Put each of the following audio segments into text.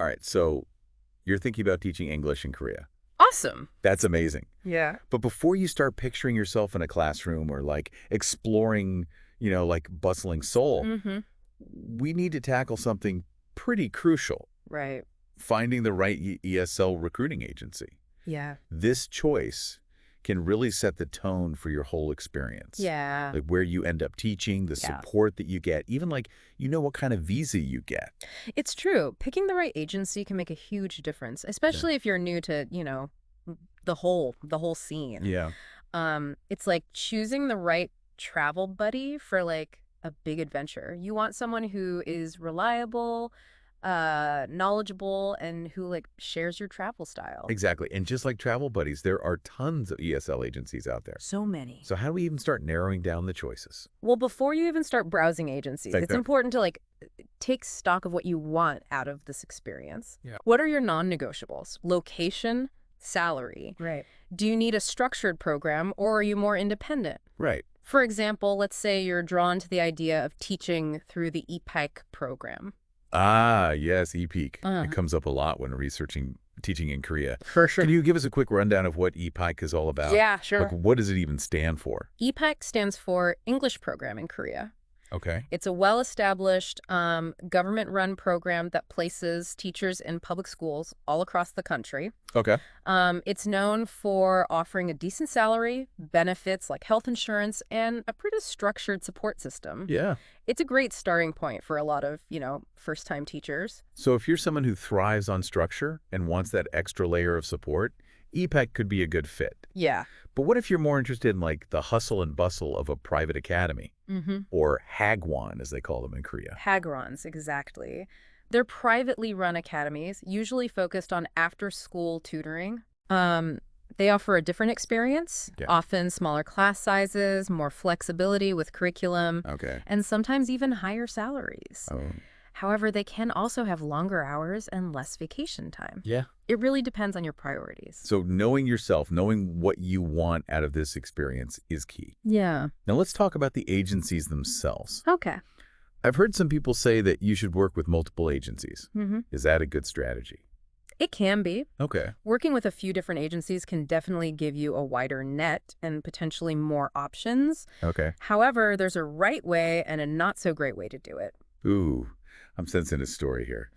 All right, so you're thinking about teaching English in Korea. Awesome. That's amazing. Yeah. But before you start picturing yourself in a classroom or like exploring, like bustling Seoul, Mm-hmm. we need to tackle something pretty crucial, Right. finding the right ESL recruiting agency. Yeah. This choice can really set the tone for your whole experience. Yeah. Like where you end up teaching, the Yeah. support that you get, even like, what kind of visa you get. It's true. Picking the right agency can make a huge difference, Yeah. especially if you're new to, the whole scene. Yeah. It's like choosing the right travel buddy for like a big adventure. You want someone who is reliable, knowledgeable, and who like shares your travel style. Exactly. And just like travel buddies, there are tons of ESL agencies out there. So many. So how do we even start narrowing down the choices? Well, before you even start browsing agencies, Like it's that. important to like take stock of what you want out of this experience. Yeah. What are your non-negotiables? Location, salary. Right. Do you need a structured program or are you more independent? Right. For example, let's say you're drawn to the idea of teaching through the EPIC program. Ah, yes, EPEAK. It comes up a lot when researching teaching in Korea. For sure. Can you give us a quick rundown of what EPIK is all about? Yeah, sure. Like, what does it even stand for? EPIC stands for English Program in Korea. Okay. It's a well-established government-run program that places teachers in public schools all across the country. Okay. It's known for offering a decent salary, benefits like health insurance, and a pretty structured support system. Yeah. It's a great starting point for a lot of, first-time teachers. So if you're someone who thrives on structure and wants that extra layer of support, EPEC could be a good fit. Yeah. But what if you're more interested in like the hustle and bustle of a private academy? Mm-hmm. Or hagwon, as they call them in Korea. Hagrons, exactly. They're privately run academies, usually focused on after-school tutoring. They offer a different experience, often smaller class sizes, more flexibility with curriculum, Okay. and sometimes even higher salaries. Oh. However, they can also have longer hours and less vacation time. Yeah. It really depends on your priorities. So knowing yourself, knowing what you want out of this experience is key. Yeah. Now let's talk about the agencies themselves. Okay. I've heard some people say that you should work with multiple agencies. Mm-hmm. Is that a good strategy? It can be. Okay. Working with a few different agencies can definitely give you a wider net and potentially more options. Okay. However, there's a right way and a not so great way to do it. Ooh, I'm sensing a story here.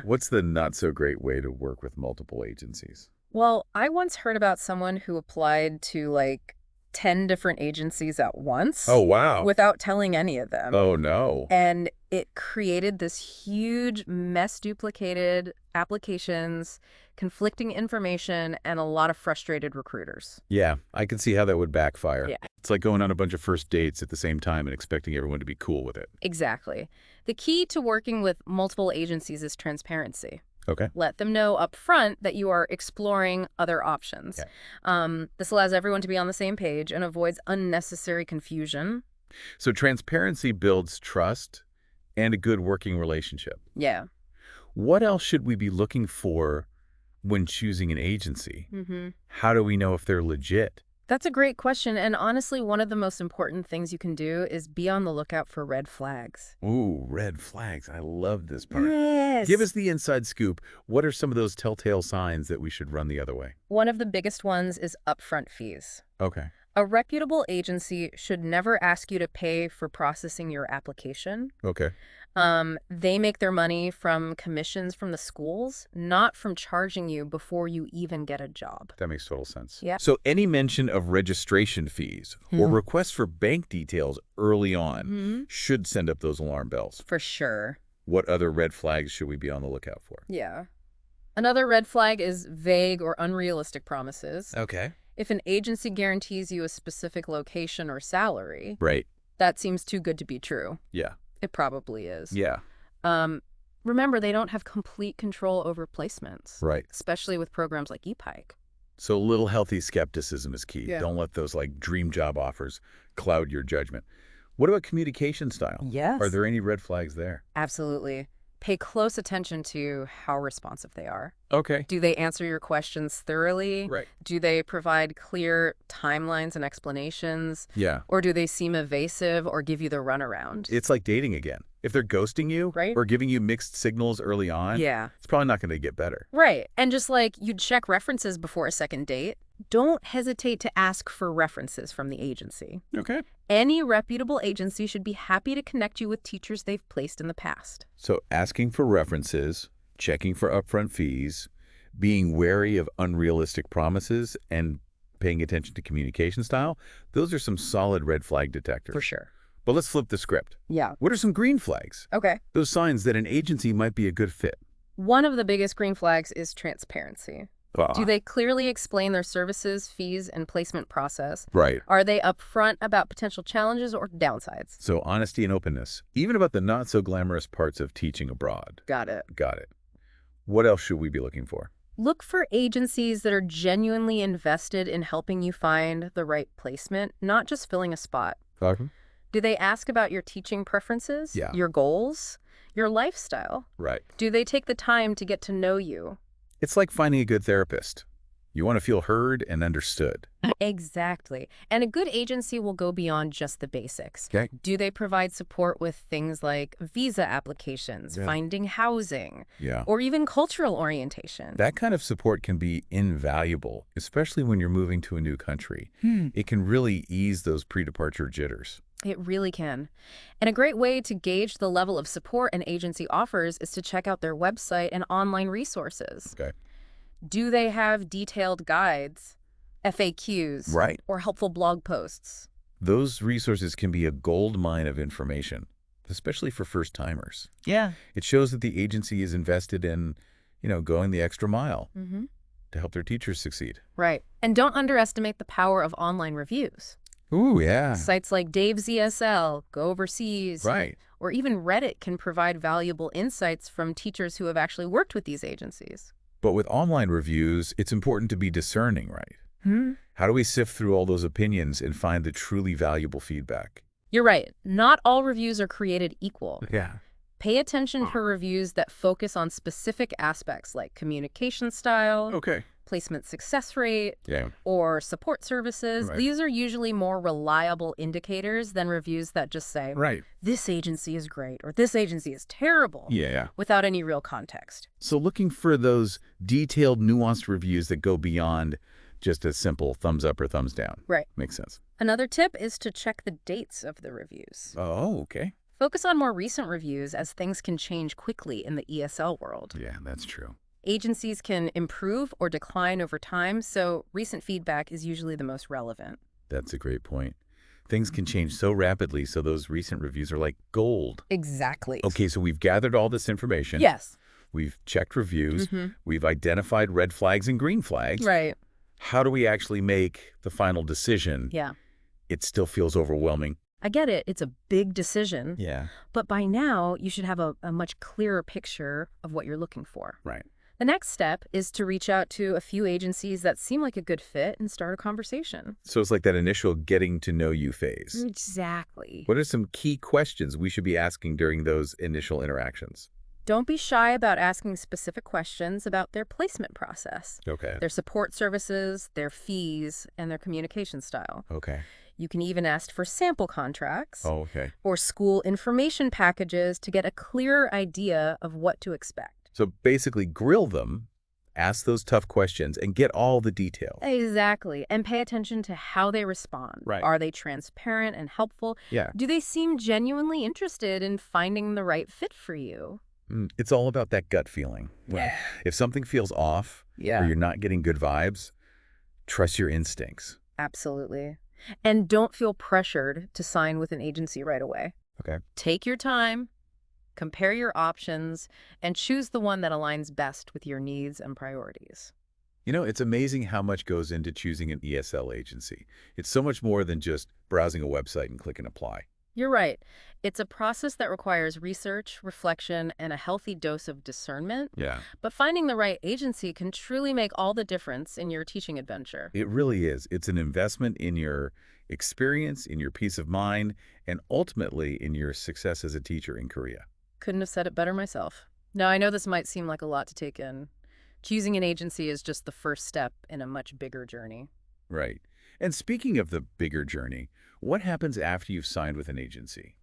What's the not so great way to work with multiple agencies? Well, I once heard about someone who applied to like 10 different agencies at once. Oh, wow. Without telling any of them. Oh, no. And it created this huge mess, duplicated applications, conflicting information, and a lot of frustrated recruiters. Yeah, I can see how that would backfire. Yeah. It's like going on a bunch of first dates at the same time and expecting everyone to be cool with it. Exactly. The key to working with multiple agencies is transparency. Okay. Let them know up front that you are exploring other options. Okay. This allows everyone to be on the same page and avoids unnecessary confusion. So transparency builds trust and a good working relationship. Yeah. What else should we be looking for when choosing an agency? Mm-hmm. How do we know if they're legit? That's a great question. And honestly, one of the most important things you can do is be on the lookout for red flags. Ooh, red flags. I love this part. Yes. Give us the inside scoop. What are some of those telltale signs that we should run the other way? One of the biggest ones is upfront fees. Okay. A reputable agency should never ask you to pay for processing your application. Okay. They make their money from commissions from the schools, not from charging you before you even get a job. That makes total sense. Yeah. So any mention of registration fees or requests for bank details early on should send up those alarm bells. For sure. What other red flags should we be on the lookout for? Yeah. Another red flag is vague or unrealistic promises. Okay. If an agency guarantees you a specific location or salary, Right. that seems too good to be true. Yeah. It probably is. Yeah. Remember, they don't have complete control over placements. Right. Especially with programs like EPIC. So a little healthy skepticism is key. Yeah. Don't let those like dream job offers cloud your judgment. What about communication style? Yes. Are there any red flags there? Absolutely. Pay close attention to how responsive they are. Okay. Do they answer your questions thoroughly? Right. Do they provide clear timelines and explanations? Yeah. Or do they seem evasive or give you the runaround? It's like dating again. If they're ghosting you Right? or giving you mixed signals early on, Yeah. it's probably not going to get better. Right. And just like you'd check references before a second date, don't hesitate to ask for references from the agency. Okay. Any reputable agency should be happy to connect you with teachers they've placed in the past. So asking for references, checking for upfront fees, being wary of unrealistic promises, and paying attention to communication style, those are some solid red flag detectors. For sure. But let's flip the script. Yeah. What are some green flags? Okay. Those signs that an agency might be a good fit. One of the biggest green flags is transparency. Do they clearly explain their services, fees, and placement process? Right. Are they upfront about potential challenges or downsides? So honesty and openness, even about the not-so-glamorous parts of teaching abroad. Got it. Got it. What else should we be looking for? Look for agencies that are genuinely invested in helping you find the right placement, not just filling a spot. Do they ask about your teaching preferences, Yeah. your goals, your lifestyle? Right. Do they take the time to get to know you? It's like finding a good therapist. You want to feel heard and understood. Exactly. And a good agency will go beyond just the basics. Okay. Do they provide support with things like visa applications, finding housing, Yeah. or even cultural orientation? That kind of support can be invaluable, especially when you're moving to a new country. It can really ease those pre-departure jitters. It really can. And a great way to gauge the level of support an agency offers is to check out their website and online resources. Okay. Do they have detailed guides, FAQs, Right. or helpful blog posts? Those resources can be a gold mine of information, especially for first-timers. Yeah. It shows that the agency is invested in, going the extra mile to help their teachers succeed. Right. And don't underestimate the power of online reviews. Ooh, yeah. Sites like Dave's ESL, Go Overseas, Right. or even Reddit can provide valuable insights from teachers who have actually worked with these agencies. But with online reviews, it's important to be discerning, right? How do we sift through all those opinions and find the truly valuable feedback? You're right. Not all reviews are created equal. Yeah. Pay attention for reviews that focus on specific aspects like communication style, Okay. placement success rate, Yeah. or support services. Right. These are usually more reliable indicators than reviews that just say, Right. this agency is great or this agency is terrible, Yeah. without any real context. So looking for those detailed, nuanced reviews that go beyond just a simple thumbs up or thumbs down. Right. Makes sense. Another tip is to check the dates of the reviews. Oh, okay. Focus on more recent reviews as things can change quickly in the ESL world. Yeah, that's true. Agencies can improve or decline over time, so recent feedback is usually the most relevant. That's a great point. Things can change so rapidly, so those recent reviews are like gold. Exactly. Okay, so we've gathered all this information. Yes. We've checked reviews. We've identified red flags and green flags. Right. How do we actually make the final decision? Yeah. It still feels overwhelming. I get it. It's a big decision. Yeah. But by now, you should have a much clearer picture of what you're looking for. Right. The next step is to reach out to a few agencies that seem like a good fit and start a conversation. So it's like that initial getting to know you phase. Exactly. What are some key questions we should be asking during those initial interactions? Don't be shy about asking specific questions about their placement process, Okay. their support services, their fees, and their communication style. Okay. You can even ask for sample contracts Oh, okay. or school information packages to get a clearer idea of what to expect. So basically grill them, ask those tough questions, and get all the details. Exactly. And pay attention to how they respond. Right. Are they transparent and helpful? Yeah. Do they seem genuinely interested in finding the right fit for you? It's all about that gut feeling. Yeah. If something feels off or you're not getting good vibes, trust your instincts. Absolutely. And don't feel pressured to sign with an agency right away. Okay. Take your time, compare your options, and choose the one that aligns best with your needs and priorities. It's amazing how much goes into choosing an ESL agency. It's so much more than just browsing a website and clicking apply. You're right. It's a process that requires research, reflection, and a healthy dose of discernment. Yeah. But finding the right agency can truly make all the difference in your teaching adventure. It really is. It's an investment in your experience, in your peace of mind, and ultimately in your success as a teacher in Korea. Couldn't have said it better myself. Now, I know this might seem like a lot to take in. Choosing an agency is just the first step in a much bigger journey. Right. And speaking of the bigger journey, what happens after you've signed with an agency?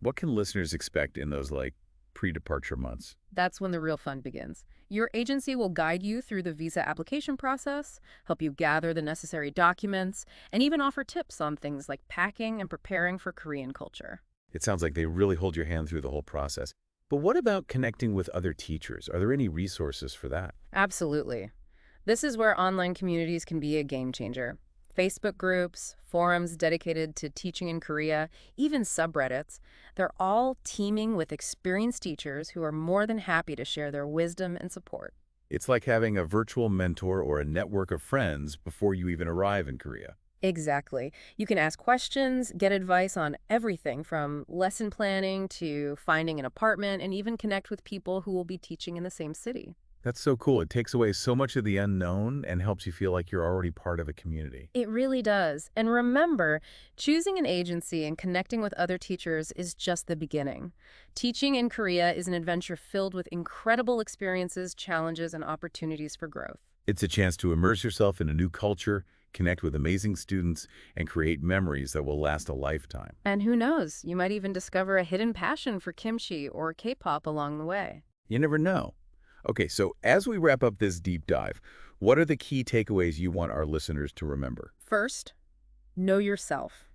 What can listeners expect in those, like, pre-departure months? That's when the real fun begins. Your agency will guide you through the visa application process, help you gather the necessary documents, and even offer tips on things like packing and preparing for Korean culture. It sounds like they really hold your hand through the whole process. But what about connecting with other teachers? Are there any resources for that? Absolutely. This is where online communities can be a game changer. Facebook groups, forums dedicated to teaching in Korea, even subreddits, they're all teeming with experienced teachers who are more than happy to share their wisdom and support. It's like having a virtual mentor or a network of friends before you even arrive in Korea. Exactly. You can ask questions, get advice on everything from lesson planning to finding an apartment, and even connect with people who will be teaching in the same city. That's so cool. It takes away so much of the unknown and helps you feel like you're already part of a community. It really does. And remember, choosing an agency and connecting with other teachers is just the beginning. Teaching in Korea is an adventure filled with incredible experiences, challenges, and opportunities for growth. It's a chance to immerse yourself in a new culture, connect with amazing students, and create memories that will last a lifetime. And who knows, you might even discover a hidden passion for kimchi or K-pop along the way. You never know. Okay, so as we wrap up this deep dive, what are the key takeaways you want our listeners to remember? First, know yourself.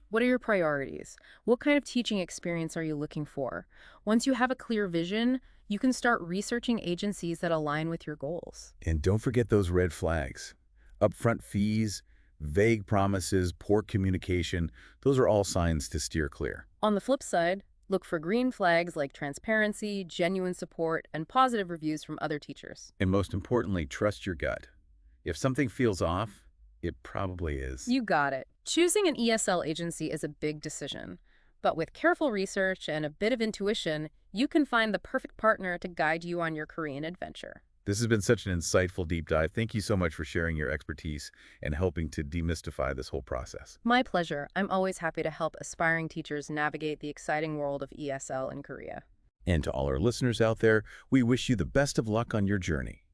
What are your priorities? What kind of teaching experience are you looking for? Once you have a clear vision, you can start researching agencies that align with your goals. And don't forget those red flags. Upfront fees, vague promises, poor communication, those are all signs to steer clear. On the flip side, look for green flags like transparency, genuine support, and positive reviews from other teachers. And most importantly, trust your gut. If something feels off, it probably is. You got it. Choosing an ESL agency is a big decision. But with careful research and a bit of intuition, you can find the perfect partner to guide you on your Korean adventure. This has been such an insightful deep dive. Thank you so much for sharing your expertise and helping to demystify this whole process. My pleasure. I'm always happy to help aspiring teachers navigate the exciting world of ESL in Korea. And to all our listeners out there, we wish you the best of luck on your journey.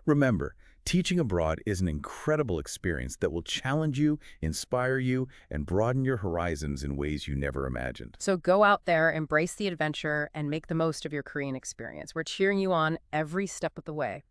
Remember, teaching abroad is an incredible experience that will challenge you, inspire you, and broaden your horizons in ways you never imagined. So go out there, embrace the adventure, and make the most of your Korean experience. We're cheering you on every step of the way.